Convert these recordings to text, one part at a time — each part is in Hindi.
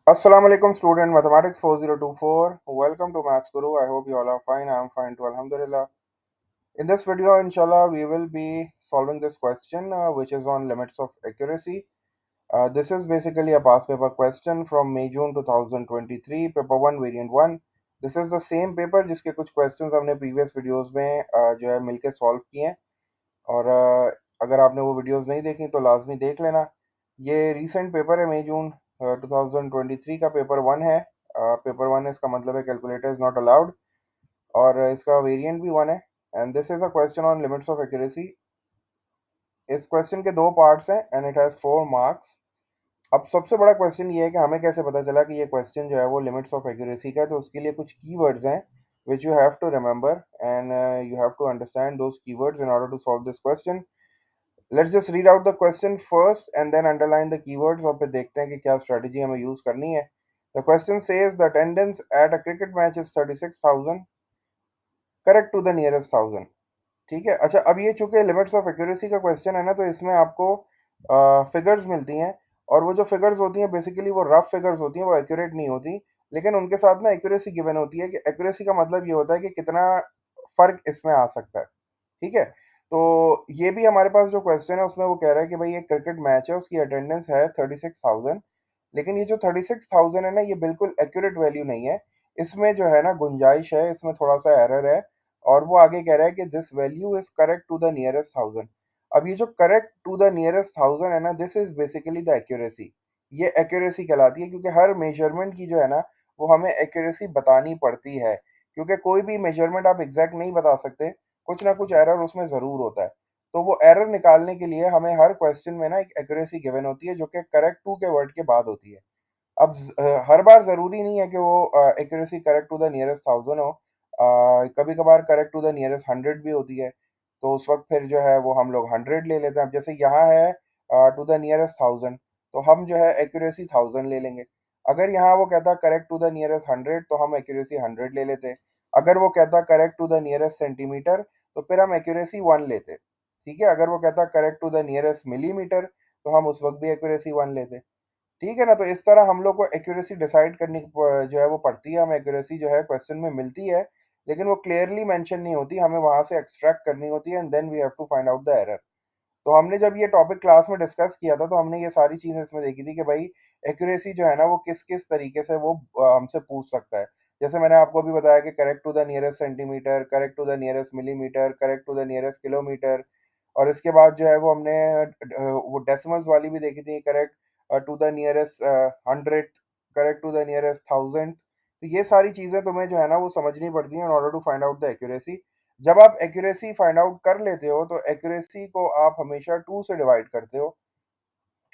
Assalamu alaikum student mathematics 4024. Welcome to Maths Guru. I hope you all are fine. I am fine too. Alhamdulillah. In this video, inshallah, we will be solving this question which is on limits of accuracy. This is basically a past paper question from May June 2023, paper 1 variant 1. This is the same paper जिसके कुछ questions हमने previous videos में जो है मिलके solve किए हैं और अगर आपने वो वीडियोस नहीं देखी तो लाजमी देख लेना। ये रीसेंट पेपर है, मई जून 2023 का पेपर वन है। पेपर वन इसका मतलब है कैलकुलेटर इज नॉट अलाउड और इसका वेरिएंट भी वन है। And this is a question on limits of accuracy. इस क्वेश्चन के दो पार्ट्स हैं एंड इट हैज़ 4 मार्क्स। अब सबसे बड़ा क्वेश्चन ये है कि हमें कैसे पता चला कि ये क्वेश्चन जो है वो लिमिट्स ऑफ एक्यूरेसी का है। तो उसके लिए कुछ कीवर्ड्स हैं which you have to remember and you have to understand those keywords in order to solve this question. Let's just read out the question first and then underline the keywords और फिर देखते हैं कि क्या स्ट्रेटजी हमें यूज करनी है। The question says the attendance at a cricket match is 36,000, correct to the nearest 1000। ठीक है, अच्छा अब ये चूंकि लिमिट्स ऑफ एक्यूरेसी का क्वेश्चन है ना, तो इसमें आपको फिगर्स मिलती हैं और वो जो फिगर्स होती हैं बेसिकली वो रफ फिगर्स होती हैं, वो एक्यूरेट नहीं होती। लेकिन उनके साथ ना एक्यूरेसी गिवन होती है कि एक्यूरेसी का मतलब ये होता है कि कितना फर्क इसमें आ सकता है। ठीक है, तो ये भी हमारे पास जो क्वेश्चन है उसमें वो कह रहा है कि भाई एक क्रिकेट मैच है, उसकी अटेंडेंस है 36,000। लेकिन ये जो 36,000 है ना, ये बिल्कुल एक्यूरेट वैल्यू नहीं है। इसमें जो है ना गुंजाइश है, इसमें थोड़ा सा एरर है। और वो आगे कह रहा है कि this value is correct to the nearest 1000। अब ये जो करेक्ट टू द नियरेस्ट 1000 है ना, this is basically the accuracy. ये एक्यूरेसी कहलाती है क्योंकि हर मेजरमेंट की जो है ना वो हमें एक्यूरेसी बतानी पड़ती है, क्योंकि कोई भी मेजरमेंट आप एग्जैक्ट नहीं बता सकते, कुछ ना कुछ एरर उसमें ज़रूर होता है। तो वो एरर निकालने के लिए हमें हर क्वेश्चन में ना एक एक्यूरेसी गिवन होती है जो कि करेक्ट टू के वर्ड के बाद होती है। अब हर बार ज़रूरी नहीं है कि वो accuracy correct to the nearest 1000 हो। कभी कभार करेक्ट टू द नियरेस्ट 100 भी होती है। तो उस वक्त फिर जो है वो हम लोग 100 ले लेते हैं। अब जैसे यहाँ है टू द नियरेस्ट 1000, तो हम जो है एक्यूरेसी 1000 ले लेंगे। अगर यहाँ वो कहता करेक्ट टू द नियरेस्ट 100 तो हम एक्यूरेसी 100 ले लेते। अगर वो कहता correct to the nearest centimetre तो फिर हम एक्यूरेसी 1 लेते। ठीक है, अगर वो कहता correct to the nearest millimetre तो हम उस वक्त भी एक्यूरेसी 1 लेते। ठीक है ना, तो इस तरह हम लोग को एक्यूरेसी डिसाइड करनी जो है वो पड़ती है। हमें एक्यूरेसी जो है क्वेश्चन में मिलती है, लेकिन वो क्लियरली मेंशन नहीं होती, हमें वहां से एक्सट्रैक्ट करनी होती है and then we have to find out the error. तो हमने जब ये टॉपिक क्लास में डिस्कस किया था तो हमने ये सारी चीजें इसमें देखी थी कि भाई एक्यूरेसी जो है ना वो किस किस तरीके से वो हमसे पूछ सकता है। जैसे मैंने आपको अभी बताया कि correct to the nearest centimetre, correct to the nearest millimetre, correct to the nearest kilometre. और इसके बाद जो है वो हमने वो डेसिमल्स वाली भी देखी थी, correct to the nearest 100, correct to the nearest 1000। तो ये सारी चीजें तुम्हें जो है ना वो समझनी पड़ती हैं in order to find out the accuracy. जब आप एक्यूरेसी फाइंड आउट कर लेते हो तो एक्यूरेसी को आप हमेशा टू से डिवाइड करते हो।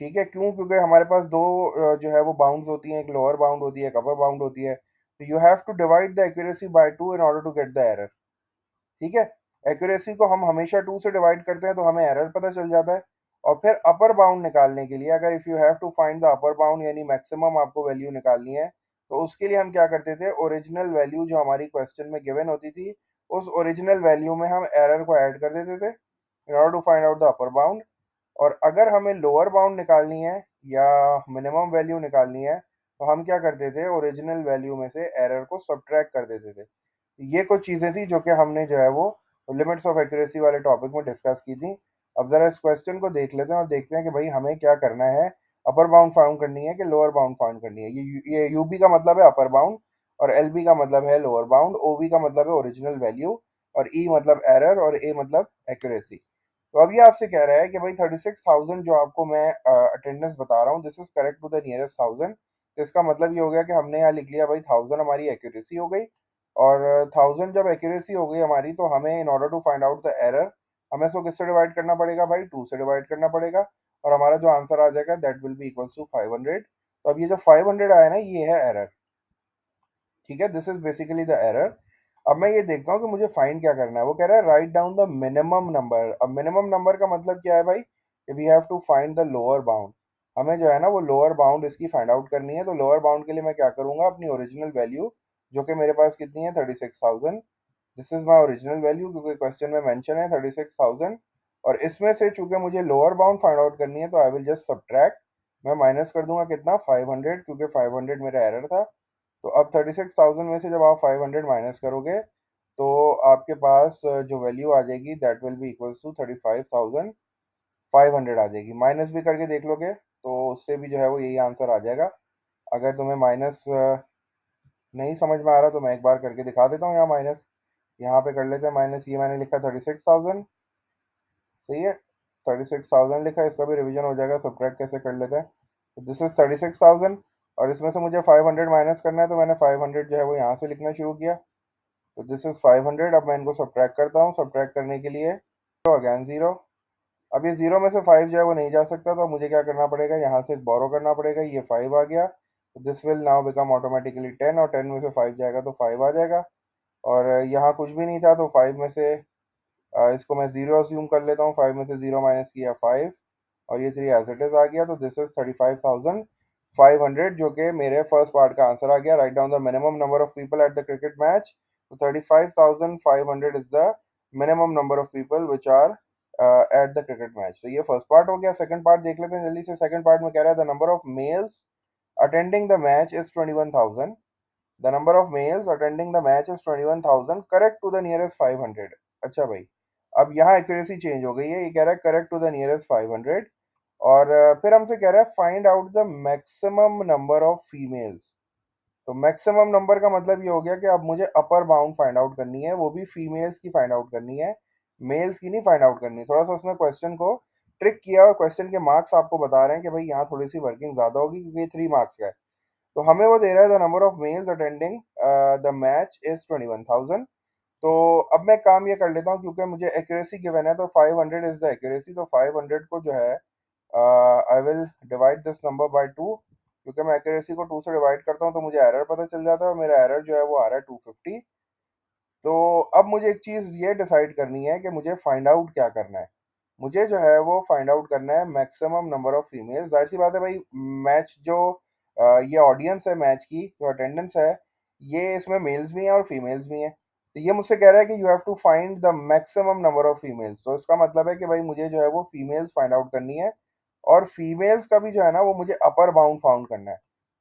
ठीक है, क्यों? क्योंकि हमारे पास दो जो है वो बाउंड्स होती हैं, एक लोअर बाउंड होती है, एक अपर बाउंड होती है। तो you have to divide the accuracy by two in order to get the error. ठीक है, एक्यूरेसी को हम हमेशा टू से डिवाइड करते हैं तो हमें एरर पता चल जाता है। और फिर अपर बाउंड निकालने के लिए, अगर if you have to find the upper bound यानी मैक्सिमम आपको वैल्यू निकालनी है, तो उसके लिए हम क्या करते थे, ओरिजिनल वैल्यू जो हमारी क्वेश्चन में गिवन होती थी उस ओरिजिनल वैल्यू में हम एरर को ऐड कर देते थे in order to find out the upper bound. और अगर हमें लोअर बाउंड निकालनी है या मिनिमम वैल्यू निकालनी है तो हम क्या करते थे, ओरिजिनल वैल्यू में से एरर को सब्ट्रैक्ट कर देते थे। ये कुछ चीज़ें थी जो कि हमने जो है वो लिमिट्स ऑफ एक्यूरेसी वाले टॉपिक में डिस्कस की थी। अब ज़रा इस क्वेश्चन को देख लेते हैं और देखते हैं कि भाई हमें क्या करना है, अपर बाउंड फाउंड करनी है कि लोअर बाउंड फाउंड करनी है। ये यूबी का मतलब है अपर बाउंड और एलबी का मतलब है लोअर बाउंड, ओवी का मतलब है ओरिजिनल वैल्यू और ई मतलब एरर और ए मतलब एक्यूरेसी। तो अब ये आपसे कह रहा है कि भाई 36,000 जो आपको मैं अटेंडेंस बता रहा हूँ, this is correct to the nearest 1000। तो इसका मतलब ये हो गया कि हमने यहाँ लिख लिया भाई 1000 हमारी एक्यूरेसी हो गई। और 1000 जब एक्यूरेसी हो गई हमारी तो हमें in order to find out the error हमें इसको किससे डिवाइड करना पड़ेगा भाई, टू से डिवाइड करना पड़ेगा। और हमारा जो आंसर आ जाएगा that will be equals to 500। तो अब ये जो 500 आया ना ये है एरर। ठीक है, this is basically the error. अब मैं ये देखता हूँ कि मुझे फाइंड क्या करना है। वो कह रहा है write down the minimum number. अब मिनिमम नंबर का मतलब क्या है भाई, we have to find the lower bound. हमें जो है ना वो लोअर बाउंड इसकी फाइंड आउट करनी है। तो लोअर बाउंड के लिए मैं क्या करूंगा, अपनी ओरिजिनल वैल्यू जो कि मेरे पास कितनी है 36,000, this is my original value क्योंकि क्वेश्चन में मेंशन है 36,000। और इसमें से चूंकि मुझे लोअर बाउंड फाइंड आउट करनी है तो आई विल जस्ट सब्ट्रैक्ट मैं माइनस कर दूंगा कितना, 500, क्योंकि 500 मेरा एरर था। तो अब 36,000 में से जब आप 500 माइनस करोगे तो आपके पास जो वैल्यू आ जाएगी that will be equals to 35,500 आ जाएगी। माइनस भी करके देख लोगे तो उससे भी जो है वो यही आंसर आ जाएगा। अगर तुम्हें माइनस नहीं समझ में आ रहा तो मैं एक बार करके दिखा देता हूँ। यहाँ माइनस, यहाँ पे कर लेते हैं माइनस। ये मैंने लिखा 36,000, सही है, 36,000 लिखा है। इसका भी रिवीजन हो जाएगा, सब्ट्रैक्ट कैसे कर लेते हैं। तो दिस इज 36,000 और इसमें से मुझे 500 माइनस करना है, तो मैंने 500 जो है वो यहाँ से लिखना शुरू किया। तो दिस इज 500। अब मैं इनको सब्ट्रैक्ट करता हूँ। सब्ट्रैक्ट करने के लिए तो अगैन जीरो। अब ये जीरो में से 5 जो है वो नहीं जा सकता, तो मुझे क्या करना पड़ेगा, यहाँ से एक बोरो करना पड़ेगा। ये 5 आ गया, तो this will now become automatically 10, और 10 में से 5 जाएगा तो 5 आ जाएगा। और यहाँ कुछ भी नहीं था, तो 5 में से इसको मैं जीरो अज्यूम कर लेता हूँ। 5 में से जीरो माइनस किया 5, और ये 3 एज इट इज आ गया। तो दिस इज 35,500, जो कि मेरे फर्स्ट पार्ट का आंसर आ गया। Write down the minimum number of people at the cricket match. तो 35,500 is the minimum number of people which are at the cricket match. तो ये फर्स्ट पार्ट हो गया। सेकंड पार्ट देख लेते हैं जल्दी से। सेकंड पार्ट में कह रहा है the number of males attending the match is 21,000। The number of males attending the match is 21,000. Correct to the nearest 500. अच्छा भाई, अब यहाँ एक्यूरेसी चेंज हो गई है। ये कह रहा है करेक्ट टू द नियरेस्ट 500। और फिर हमसे कह रहा है find out the maximum number of females. तो मैक्सिमम नंबर का मतलब ये हो गया कि अब मुझे अपर बाउंड फाइंड आउट करनी है, वो भी फीमेल्स की फाइंड आउट करनी है, मेल्स की नहीं फाइंड आउट करनी। थोड़ा सा उसने क्वेश्चन को ट्रिक किया, और क्वेश्चन के मार्क्स आपको बता रहे हैं कि भाई यहाँ थोड़ी सी वर्किंग ज्यादा होगी, क्योंकि ये 3 मार्क्स का है। तो हमें वो दे रहा है the number of males attending the match is 21,000। तो अब मैं काम ये कर लेता हूँ, क्योंकि मुझे एक्यूरेसी गिवन है, तो 500 इज द एक्यूरेसी। तो 500 को जो है I will divide this number by 2, क्योंकि मैं एक्यूरेसी को 2 से डिवाइड करता हूँ तो मुझे एरर पता चल जाता है, और मेरा एरर जो है वो आ रहा है 250। तो अब मुझे एक चीज़ ये डिसाइड करनी है कि मुझे फाइंड आउट क्या करना है। मुझे जो है वो फाइंड आउट करना है मैक्सिमम नंबर ऑफ फीमेल्स। जाहिर सी बात है भाई, मैच जो ये ऑडियंस है, मैच की जो अटेंडेंस है, ये इसमें मेल्स भी हैं और फीमेल्स भी हैं। तो ये मुझसे कह रहा है कि you have to find the maximum number of females. तो इसका मतलब है कि भाई मुझे जो है वो फीमेल्स फाइंड आउट करनी है, और फीमेल्स का भी जो है ना वो मुझे अपर बाउंड फाउंड करना है।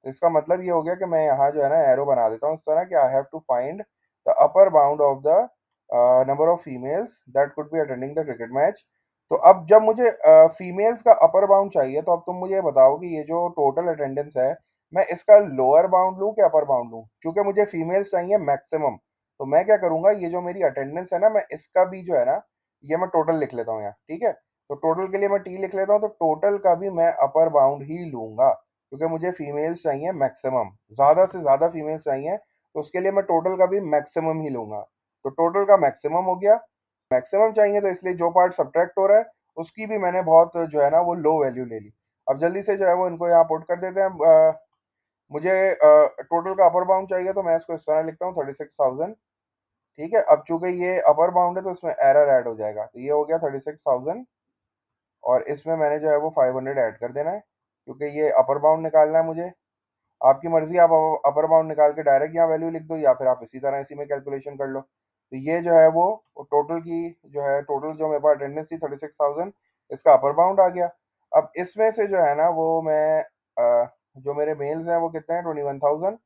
तो इसका मतलब ये हो गया कि मैं यहाँ जो है ना एरो बना देता हूँ इस तरह कि I have to find the upper bound of the number of females that could be attending the cricket match. तो अब जब मुझे फीमेल्स का अपर बाउंड चाहिए, तो अब तुम मुझे बताओ कि ये जो टोटल अटेंडेंस है, मैं इसका लोअर बाउंड लूँ कि अपर बाउंड लूँ, क्योंकि मुझे फीमेल्स चाहिए मैक्सिमम। तो मैं क्या करूंगा, ये जो मेरी अटेंडेंस है ना, मैं इसका भी जो है ना, ये मैं टोटल लिख लेता हूँ यहाँ, ठीक है। तो टोटल के लिए मैं टी लिख लेता हूँ। तो टोटल का भी मैं अपर बाउंड ही लूंगा, क्योंकि मुझे फीमेल्स चाहिए मैक्सिमम, ज्यादा से ज्यादा फीमेल्स चाहिए। तो उसके लिए मैं टोटल का भी मैक्सिमम ही लूंगा। तो टोटल का मैक्सिमम हो गया। मैक्सिमम चाहिए, तो इसलिए जो पार्ट सब्ट्रैक्ट हो रहा है उसकी भी मैंने बहुत जो है ना वो लो वैल्यू ले ली। अब जल्दी से जो है वो इनको यहाँ पुट कर देते हैं। मुझे टोटल का अपर बाउंड चाहिए, तो मैं इसको इस तरह लिखता हूँ 36,000। ठीक है, अब चूंकि ये अपर बाउंड है तो इसमें एरर ऐड हो जाएगा। तो ये हो गया 36,000, और इसमें मैंने जो है वो 500 ऐड कर देना है, क्योंकि ये अपर बाउंड निकालना है मुझे। आपकी मर्जी, आप अपर बाउंड निकाल के डायरेक्ट यहाँ वैल्यू लिख दो, या फिर आप इसी तरह इसी में कैलकुलेशन कर लो। तो ये जो है वो टोटल की जो है, टोटल जो मेरे पास अटेंडेंस थी 36,000, इसका अपर बाउंड आ गया। अब इसमें से जो है ना वो मैं जो मेरे मेल्स हैं वो कितने हैं, 21,000।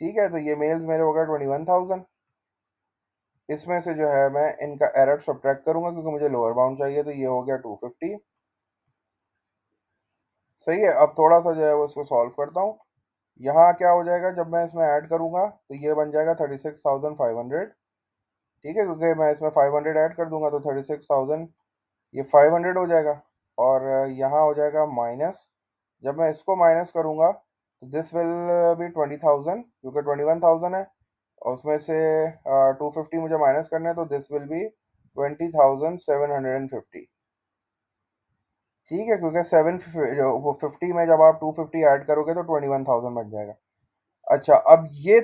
ठीक है, तो ये मेल्स मेरे हो गए 21,000। इसमें से जो है मैं इनका एरर सब्ट्रैक्ट करूंगा, क्योंकि मुझे लोअर बाउंड चाहिए। तो ये हो गया 250। सही है, अब थोड़ा सा जो है वो इसको सॉल्व करता हूँ। यहाँ क्या हो जाएगा, जब मैं इसमें ऐड करूंगा तो ये बन जाएगा 36,500। ठीक है, क्योंकि मैं इसमें 500 ऐड कर दूंगा, तो 36,000 ये 500 हो जाएगा। और यहाँ हो जाएगा माइनस। जब मैं इसको माइनस करूंगा तो दिस विल बी 20,000, क्योंकि 21,000 है, और उसमें से 250 मुझे माइनस करना है। तो दिस विल बी 20,750। ठीक है, क्योंकि सेवन जो वो 50 में जब आप 250 ऐड करोगे तो 21,000 बन जाएगा। अच्छा, अब ये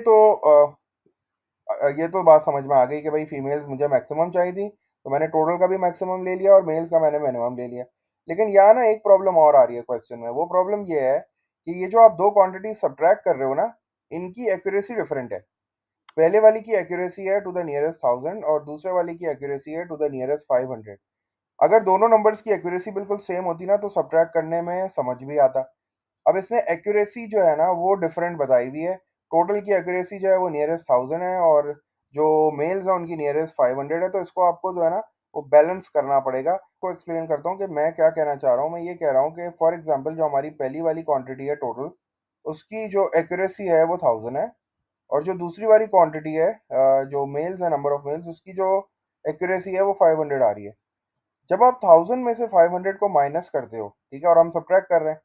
तो बात समझ में आ गई कि भाई फीमेल्स मुझे मैक्सिमम चाहिए थी, तो मैंने टोटल का भी मैक्सिमम ले लिया और मेल्स का मैंने मिनिमम ले लिया। लेकिन यहाँ ना एक प्रॉब्लम और आ रही है क्वेश्चन में। वो प्रॉब्लम ये है कि ये जो आप दो क्वांटिटी सब्ट्रैक्ट कर रहे हो ना, इनकी एक्यूरेसी डिफरेंट है। पहले वाली की एक्यूरेसी है टू द नियरेस्ट 1000, और दूसरे वाली की एक्यूरेसी है टू द नियरेस्ट 500। अगर दोनों नंबर्स की एक्यूरेसी बिल्कुल सेम होती ना तो सब्ट्रैक्ट करने में समझ भी आता। अब इसने एक्यूरेसी जो है ना वो डिफरेंट बताई हुई है। टोटल की एक्यूरेसी जो है वो नियरेस्ट 1000 है, और जो मेल्स हैं उनकी नियरेस्ट 500 है। तो इसको आपको जो है ना वो बैलेंस करना पड़ेगा। को एक्सप्लेन करता हूँ कि मैं क्या कहना चाह रहा हूँ। मैं ये कह रहा हूँ कि फॉर एग्जांपल जो हमारी पहली वाली क्वांटिटी है टोटल, उसकी जो एक्यूरेसी है वो 1000 है, और जो दूसरी वाली क्वांटिटी है जो मेल्स है, नंबर ऑफ मेल्स, उसकी जो एक्यूरेसी है वो 500 आ रही है। जब आप 1000 में से 500 को माइनस करते हो, ठीक है, और हम सब्ट्रैक्ट कर रहे हैं,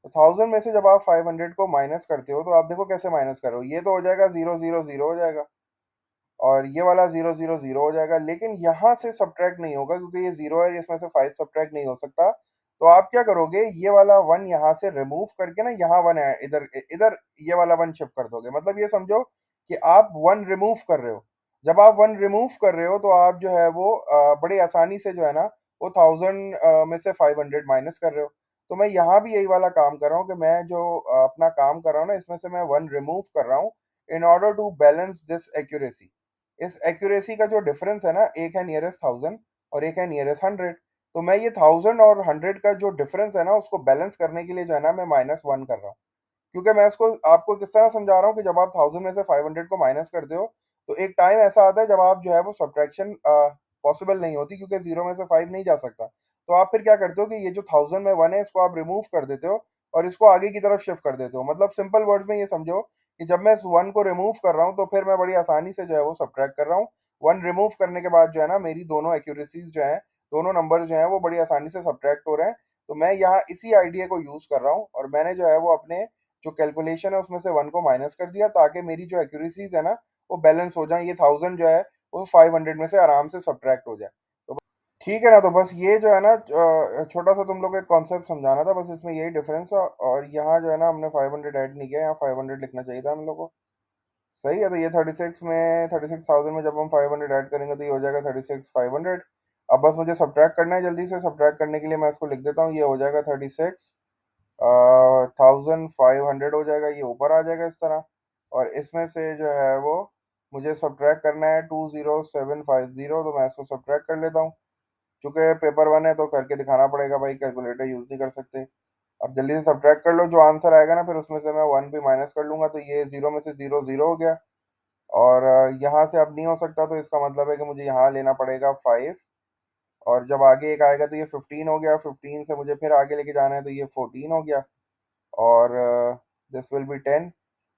तो 1000 में से जब आप 500 को माइनस करते हो तो आप देखो कैसे माइनस कर रहे हो। ये तो हो जाएगा 0 0 0 हो जाएगा, और ये वाला 0 0 0 हो जाएगा, लेकिन यहाँ से सब्ट्रैक्ट नहीं होगा क्योंकि ये जीरो है, इसमें से 5 सब्ट्रैक्ट नहीं हो सकता। तो आप क्या करोगे, ये वाला वन यहाँ से रिमूव करके ना यहाँ वन है, इधर इधर ये वाला वन शिफ्ट कर दोगे। मतलब ये समझो कि आप वन रिमूव कर रहे हो। जब आप वन रिमूव कर रहे हो तो आप जो है वो बड़ी आसानी से जो है ना वो 1000 में से 500 माइनस कर रहे हो। तो मैं यहाँ भी यही वाला काम कर रहा हूँ कि मैं जो अपना काम कर रहा हूँ ना, इसमें से मैं वन रिमूव कर रहा हूँ in order to balance this accuracy. इस एक्यूरेसी का जो डिफरेंस है ना, एक है नियरेस्ट 1000 और एक है नियरेस्ट 100। तो मैं ये 1000 और 100 का जो डिफरेंस है ना उसको बैलेंस करने के लिए जो है ना मैं माइनस वन कर रहा हूँ। क्योंकि मैं इसको आपको किस तरह समझा रहा हूँ कि जब आप 1000 में से 500 को माइनस करते हो तो एक टाइम ऐसा आता है जब आप जो है वो सब्ट्रैक्शन पॉसिबल नहीं होती, क्योंकि जीरो में से 5 नहीं जा सकता। तो आप फिर क्या करते हो कि ये जो 1000 में वन है इसको आप रिमूव कर देते हो और इसको आगे की तरफ शिफ्ट कर देते हो। मतलब सिंपल वर्ड्स में ये समझो कि जब मैं इस वन को रिमूव कर रहा हूँ तो फिर मैं बड़ी आसानी से जो है वो सब्ट्रैक्ट कर रहा हूँ। वन रिमूव करने के बाद जो है ना मेरी दोनों एक्यूरेसीज जो है, दोनों नंबर जो है वो बड़ी आसानी से सब्ट्रैक्ट हो रहे हैं। तो मैं यहाँ इसी आइडिया को यूज कर रहा हूँ, और मैंने जो है वो अपने जो कैलकुलेशन है उसमें से वन को माइनस कर दिया ताकि मेरी जो एक्यूरेसीज है ना वो बैलेंस हो जाए। ये 1000 जो है वो 500 में से आराम से सब्ट्रैक्ट हो जाए। तो ठीक है ना, तो बस ये जो है ना छोटा सा तुम लोग को एक कॉन्सेप्ट समझाना था, बस इसमें यही डिफरेंस है। और यहाँ जो है ना हमने 500 ऐड नहीं किया, यहाँ 500 लिखना चाहिए था हम लोग को। सही है, तो ये 36 में 36,000 में जब हम 500 ऐड करेंगे तो ये हो जाएगा 36,500। अब बस मुझे सब्ट्रैक्ट करना है। जल्दी से सब्ट्रैक्ट करने के लिए मैं इसको लिख देता हूँ। ये हो जाएगा 36 1500 हो जाएगा, ये ऊपर आ जाएगा इस तरह। और इसमें से जो है वो मुझे सब्ट्रैक्ट करना है 20750, तो मैं इसको सब्ट्रैक्ट कर लेता हूँ। चूंकि पेपर वन है तो करके दिखाना पड़ेगा भाई, कैलकुलेटर यूज नहीं कर सकते। अब जल्दी से सब्ट्रैक्ट कर लो, जो आंसर आएगा ना फिर उसमें से मैं वन भी माइनस कर लूंगा। तो ये जीरो में से जीरो जीरो हो गया, और यहाँ से अब नहीं हो सकता, तो इसका मतलब है कि मुझे यहाँ लेना पड़ेगा 5। और जब आगे एक आएगा तो ये 15 हो गया, 15 से मुझे फिर आगे लेके जाना है तो ये 14 हो गया, और दिस विल बी 10।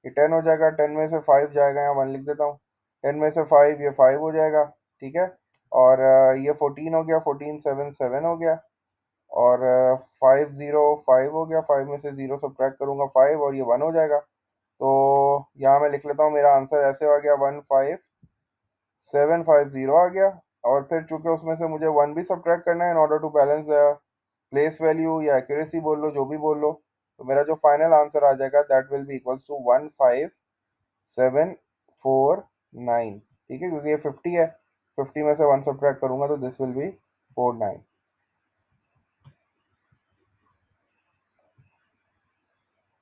ये 10 हो जाएगा, 10 में से 5 जाएगा, यहाँ 1 लिख देता हूँ। 10 में से 5, ये 5 हो जाएगा, ठीक है। और ये 14 हो गया, 14 7 7 हो गया, और 5 0 5 हो गया। 5 में से 0 सब्ट्रैक्ट करूंगा 5, और ये 1 हो जाएगा। तो यहाँ मैं लिख लेता हूँ, मेरा आंसर ऐसे आ गया 15750 आ गया। और फिर चूंकि उसमें से मुझे 1 भी सब्ट्रैक्ट करना है in order to balance place value या एक्यूरेसी बोल लो, जो भी बोल लो, तो मेरा जो फाइनल आंसर आ जाएगा that will be equals to 15749। ठीक है, क्योंकि ये 50 है, 50 में से 1 सब्ट्रैक्ट करूंगा तो दिस विल बी 49।